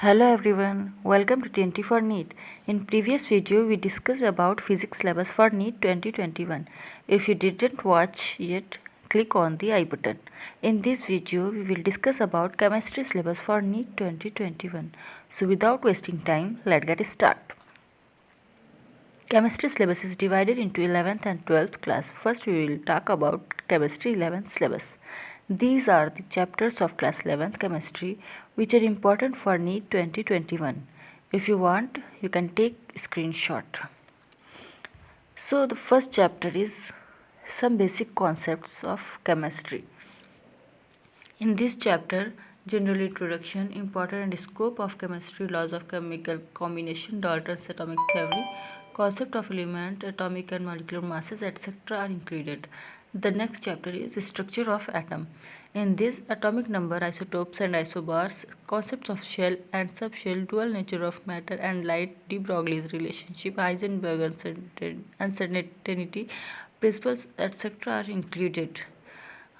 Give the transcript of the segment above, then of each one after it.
Hello everyone, welcome to 20 for Neet. In previous video we discussed about physics syllabus for Neet 2021. If you didn't watch yet, click on the I button. In this video we will discuss about chemistry syllabus for Neet 2021. So without wasting time, let's get started. Chemistry syllabus is divided into 11th and 12th class. First we will talk about chemistry 11th syllabus. These are the chapters of class 11th chemistry which are important for NEET 2021. If you want, you can take screenshot. So the first chapter is some basic concepts of chemistry. In this chapter, general introduction, important and scope of chemistry, laws of chemical combination, Dalton's atomic theory, concept of element, atomic and molecular masses, etc. are included. The next chapter is structure of atom. In this, atomic number, isotopes and isobars, concepts of shell and subshell, dual nature of matter and light, de Broglie's relationship, Heisenberg uncertainty, principles, etc. are included.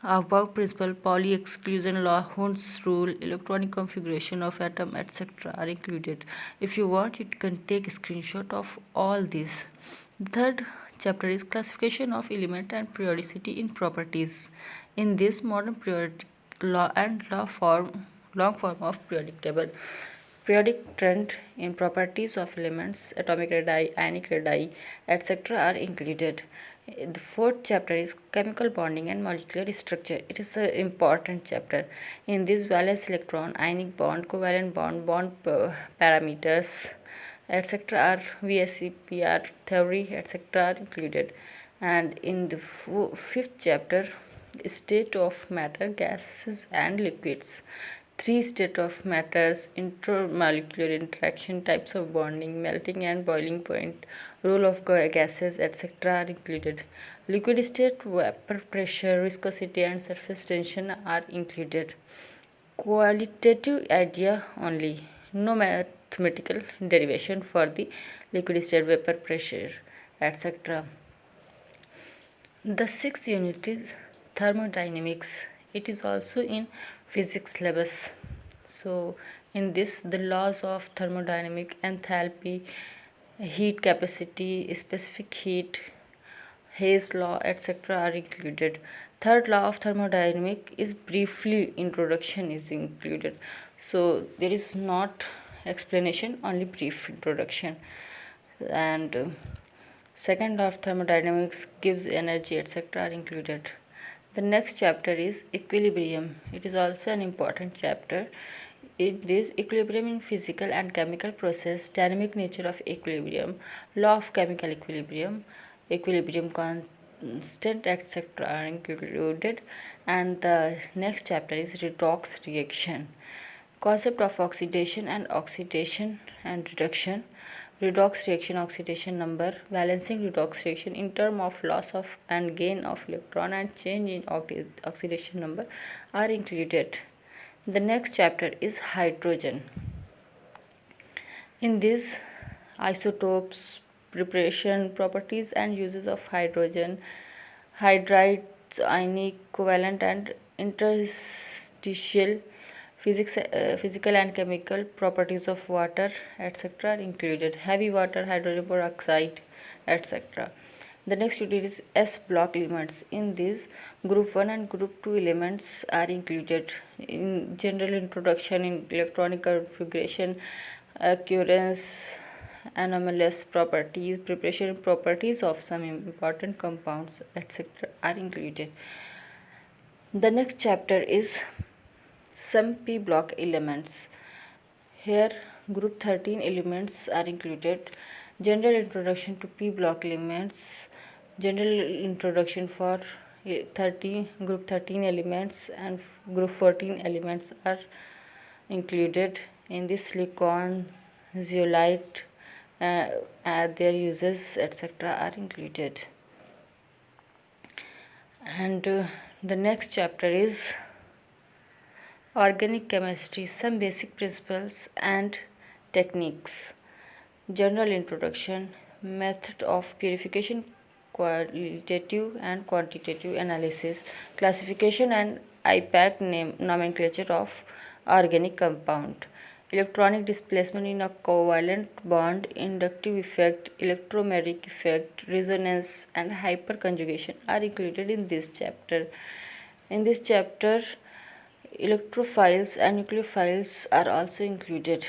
Above principle, Pauli exclusion law, Hund's rule, electronic configuration of atom, etc. are included. If you want, you can take a screenshot of all these. The third chapter is classification of element and periodicity in properties. In this, modern periodic law and long form of periodic table. Periodic trend in properties of elements, atomic radii, ionic radii, etc. are included. The fourth chapter is chemical bonding and molecular structure. It is an important chapter. In this, valence electron, ionic bond, covalent bond parameters, etc. are VSEPR theory, etc. are included. And in the fifth chapter, state of matter, gases and liquids. Three state of matters, intermolecular interaction, types of bonding, melting and boiling point, role of gases, etc. are included. Liquid state, vapor pressure, viscosity and surface tension are included. Qualitative idea only, no mathematical derivation for the liquid state, vapor pressure, etc. The sixth unit is thermodynamics. It is also in physics syllabus. So in this, the laws of thermodynamic, enthalpy, heat capacity, specific heat, Hayes law, etc. are included. Third law of thermodynamic is briefly introduction is included. So there is not explanation, only brief introduction. And second law of thermodynamics gives energy, etc. are included. The next chapter is equilibrium. It is also an important chapter. It is equilibrium in physical and chemical process, dynamic nature of equilibrium, law of chemical equilibrium, equilibrium constant, etc. are included. And the next chapter is redox reaction, concept of oxidation and reduction, redox reaction, oxidation number, balancing redox reaction in term of loss of and gain of electron and change in oxidation number are included. The next chapter is hydrogen. In this, isotopes, preparation, properties and uses of hydrogen, hydrides, ionic, covalent and interstitial physical and chemical properties of water, etc. are included. Heavy water, hydrogen peroxide, etc. The next unit is S block elements. In this, group 1 and group 2 elements are included. In general introduction, in electronic configuration, occurrence, anomalous properties, preparation properties of some important compounds, etc. are included. The next chapter is some P block elements. Here group 13 elements are included. General introduction to P block elements, general introduction for group 13 elements and group 14 elements are included. In this, silicon, zeolite, their uses, etc. are included. And the next chapter is organic chemistry, some basic principles and techniques, general introduction, method of purification, qualitative and quantitative analysis, classification and IPAC nomenclature of organic compound. electronic displacement in a covalent bond, inductive effect, electromagnetic effect, resonance, and hyperconjugation are included in this chapter. In this chapter, electrophiles and nucleophiles are also included.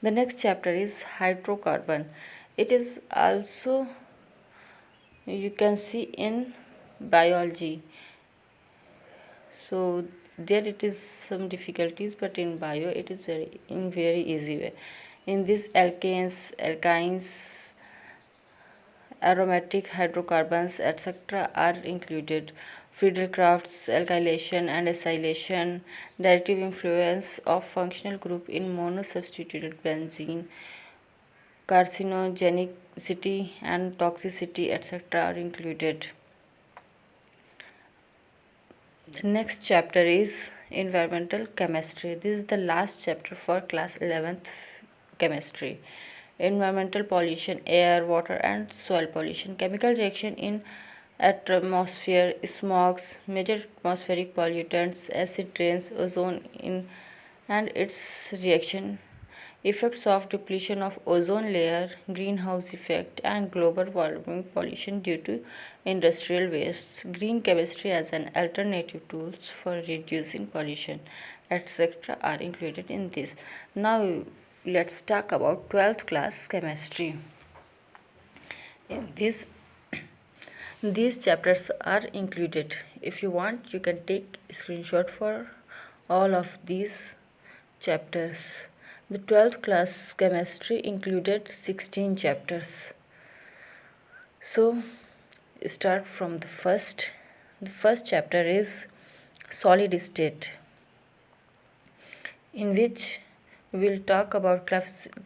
The next chapter is hydrocarbon. It is also you can see in biology. So there it is some difficulties, but in bio it is very easy way. In this alkynes, aromatic hydrocarbons, etc. are included. Friedel-Crafts alkylation and acylation, derivative influence of functional group in monosubstituted benzene, carcinogenicity and toxicity, etc. are included. The next chapter is environmental chemistry. This is the last chapter for class 11th chemistry. Environmental pollution, air, water and soil pollution, chemical reaction in atmosphere, smogs, major atmospheric pollutants, acid rains, ozone in and its reaction, effects of depletion of ozone layer, greenhouse effect and global warming, pollution due to industrial wastes, green chemistry as an alternative tools for reducing pollution, etc. are included in this. Now let's talk about 12th class chemistry. In this these chapters are included. If you want, you can take screenshot for all of these chapters. The 12th class chemistry included 16 chapters. So start from the first. The first chapter is solid state, in which we will talk about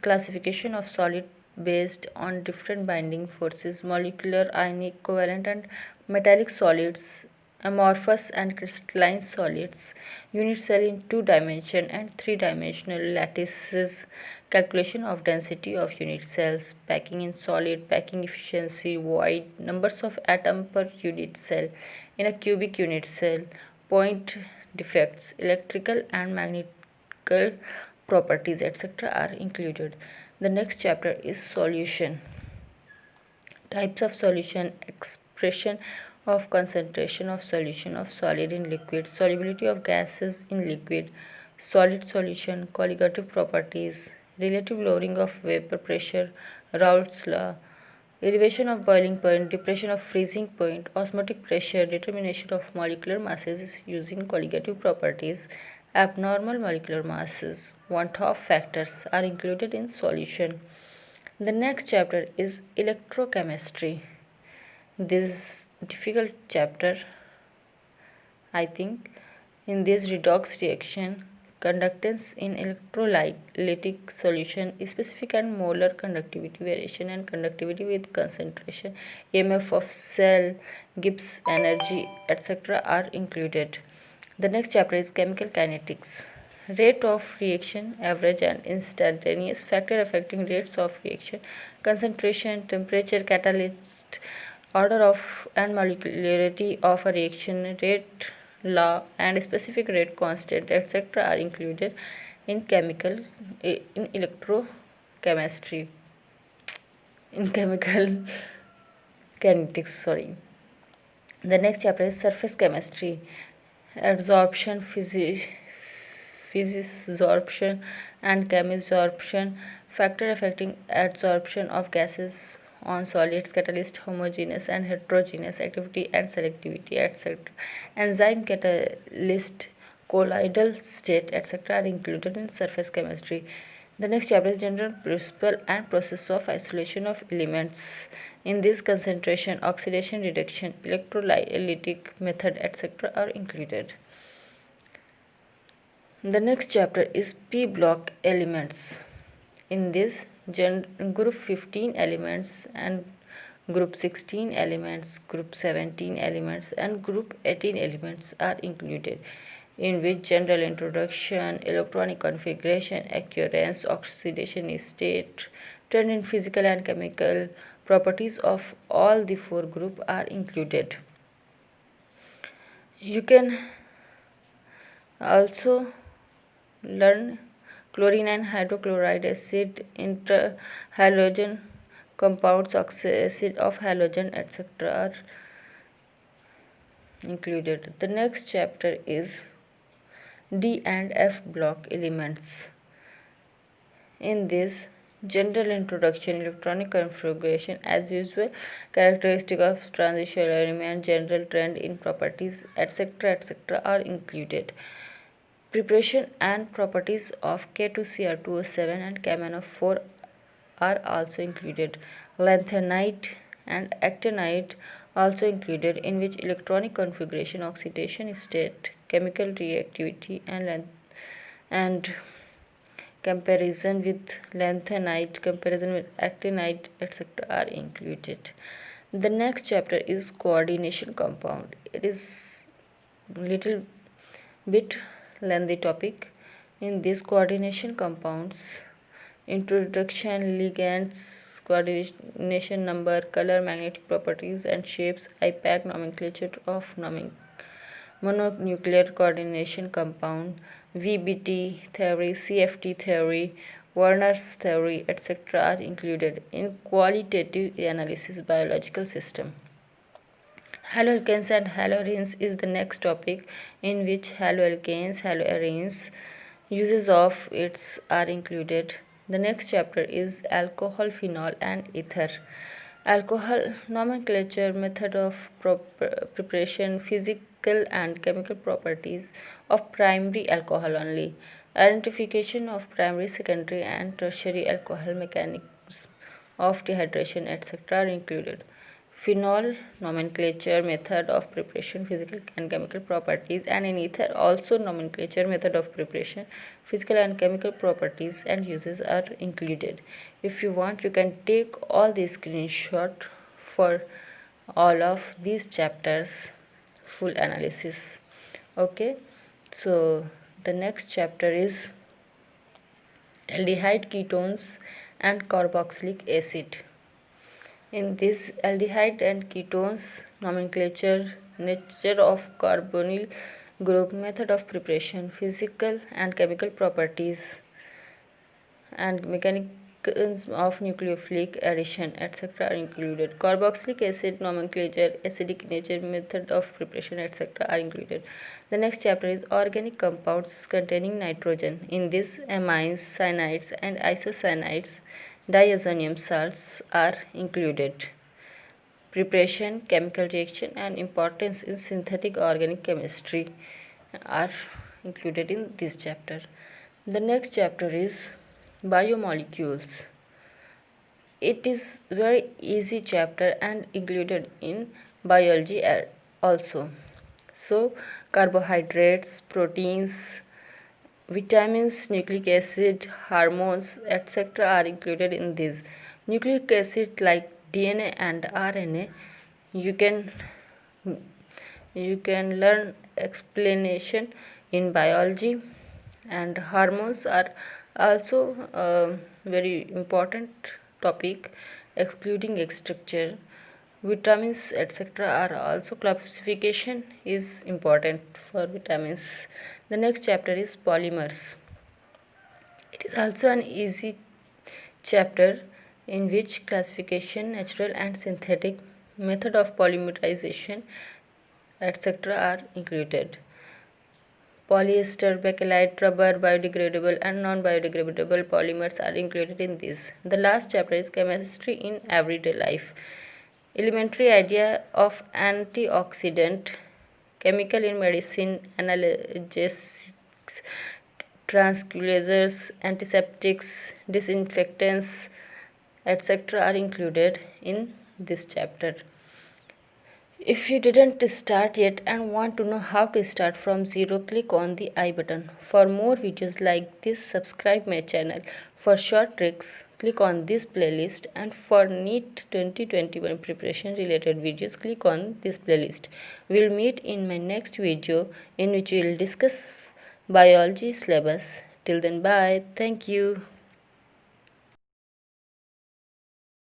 classification of solid based on different binding forces, molecular, ionic, covalent and metallic solids, amorphous and crystalline solids, unit cell in 2-dimension and 3-dimensional lattices, calculation of density of unit cells, packing in solid, packing efficiency, void, numbers of atom per unit cell in a cubic unit cell, point defects, electrical and magnetic properties, etc. are included. The next chapter is solution. Types of solution, expression of concentration of solution of solid in liquid, solubility of gases in liquid, solid solution, colligative properties, relative lowering of vapor pressure, Raoult's law, elevation of boiling point, depression of freezing point, osmotic pressure, determination of molecular masses using colligative properties, abnormal molecular masses, Van-'t-Hoff factors are included in solution. The next chapter is electrochemistry. This difficult chapter, I think. In this redox reaction, conductance in electrolytic solution, specific and molar conductivity variation and conductivity with concentration, EMF of cell, Gibbs energy, etc. are included. The next chapter is chemical kinetics. Rate of reaction, average and instantaneous, factor affecting rates of reaction, concentration, temperature, catalyst, order of and molecularity of a reaction, rate law and specific rate constant, etc. are included in electrochemistry, in chemical kinetics. The next chapter is surface chemistry, adsorption, physisorption and chemisorption, factor affecting adsorption of gases on solids, catalyst, homogeneous and heterogeneous activity and selectivity, etc. Enzyme, catalyst, colloidal state, etc. are included in surface chemistry. The next chapter is general principle and process of isolation of elements. In this, concentration, oxidation, reduction, electrolytic method, etc. are included. The next chapter is P block elements. In this, group 15 elements and group 16 elements, group 17 elements and group 18 elements are included, in which general introduction, electronic configuration, occurrence, oxidation state, trend in physical and chemical properties of all the 4 groups are included. You can also learn chlorine and hydrochloride acid, interhalogen compounds, acid of halogen, etc. are included. The next chapter is D and F block elements. In this general introduction, electronic configuration as usual, characteristic of transition element, general trend in properties, etc. are included. Preparation and properties of K2Cr2O7 and KMnO4 are also included. Lanthanide and actinide also included, in which electronic configuration, oxidation state, chemical reactivity and comparison with lanthanide, comparison with actinide, etc. are included. The next chapter is coordination compound. It is little bit lengthy topic. In this coordination compounds, introduction, ligands, coordination number, color, magnetic properties and shapes, IPAC, nomenclature of mononuclear coordination compound, VBT theory, CFT theory, Werner's theory, etc. are included in qualitative analysis biological system. Haloalkanes and haloarenes is the next topic, in which haloalkanes, haloarenes, uses of its are included. The next chapter is alcohol, phenol and ether. Alcohol nomenclature, method of preparation, physical and chemical properties of primary alcohol only, identification of primary, secondary and tertiary alcohol, mechanisms of dehydration, etc. are included. Phenol nomenclature, method of preparation, physical and chemical properties, and in ether also nomenclature, method of preparation, physical and chemical properties and uses are included. If you want, you can take all the screenshot for all of these chapters full analysis. Okay, so the next chapter is aldehyde, ketones and carboxylic acid. In this, aldehyde and ketones nomenclature, nature of carbonyl group, method of preparation, physical and chemical properties and mechanisms of nucleophilic addition, etc. are included. Carboxylic acid nomenclature, acidic nature, method of preparation, etc. are included. The next chapter is organic compounds containing nitrogen. In this, amines, cyanides and isocyanides, diazonium salts are included. Preparation, chemical reaction and importance in synthetic organic chemistry are included in this chapter. The next chapter is biomolecules. It is very easy chapter and included in biology also. So carbohydrates, proteins, vitamins, nucleic acid, hormones, etc. are included in this. Nucleic acid like DNA and RNA, you can learn explanation in biology, and hormones are also a very important topic, excluding structure. Vitamins, etc. are also classification is important for vitamins. The next chapter is polymers. It is also an easy chapter, in which classification, natural and synthetic, method of polymerization, etc. are included. Polyester, bakelite, rubber, biodegradable and non-biodegradable polymers are included in this. The last chapter is chemistry in everyday life. Elementary idea of antioxidant, chemical in medicine, analgesics, tranquilizers, antiseptics, disinfectants, etc. are included in this chapter. If you didn't start yet and want to know how to start from zero, click on the I button. For more videos like this, subscribe my channel. For short tricks, click on this playlist, and for NEET 2021 preparation related videos, click on this playlist. We'll meet in my next video, in which we'll discuss biology syllabus. Till then, bye. Thank you.